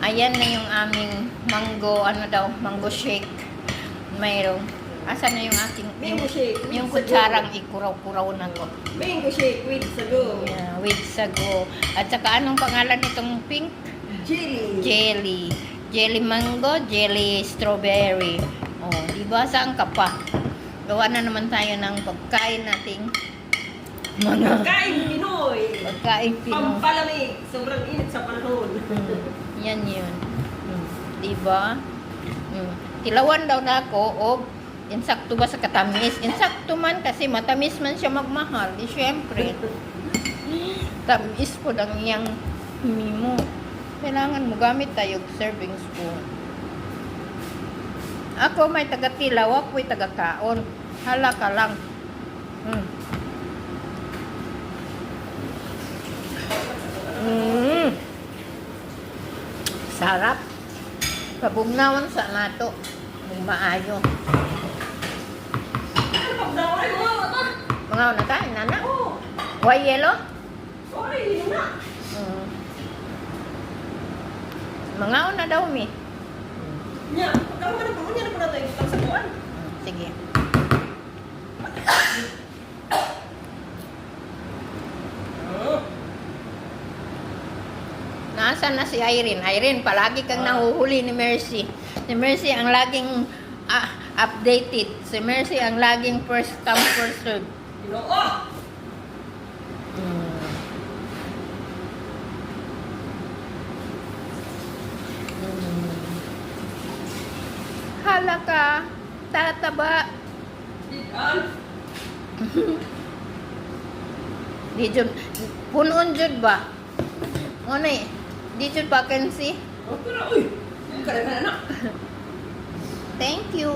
Ayan na yung aming mango, ano daw, mango shake. Mayroong. Asan na yung aking, Mango shake. yung kutsarang ikuraw-kuraw na ko. Mango shake with sago. Yeah, with sago. At saka anong pangalan nitong pink? Jelly. Jelly. Jelly mango, jelly strawberry. Oh, di ba? Saan ka pa? Gawa na naman tayo ng pagkain nating mga Kain Pinoy. pagkain Pinoy. Pampalamig. Sobrang init sa panahon. Yan yun. Di ba? Tilawan daw na ako o insakto ba sa katamis? Insakto man kasi matamis man siya magmahal. Di syempre. Tamis po lang iyang mimo. Kailangan mo gamit tayo serving spoon. Ako may taga-tilaw, ako'y taga-kaon. Hala ka lang. Sarap. Kabugnawan sa nato. May maayo. Ano pagdaway mo? Ito? Mga na tayo, nana. Oo. Why yellow? Sorry, yun na. Mga na daw, mi. Nya, pagkaman na po, nya na po natin itang saguan. Sige. Nasaan na si Irene? Irene, palagi kang nahuhuli ni Mercy. Si Mercy ang laging updated. Si Mercy ang laging first come, first serve. Ginoo! Hala ka, tataba. Ikan. Di jud, punon jud ba? Ano eh? Di jud vacancy. Oh, pero, uy! Kadang-kadang na. Thank you.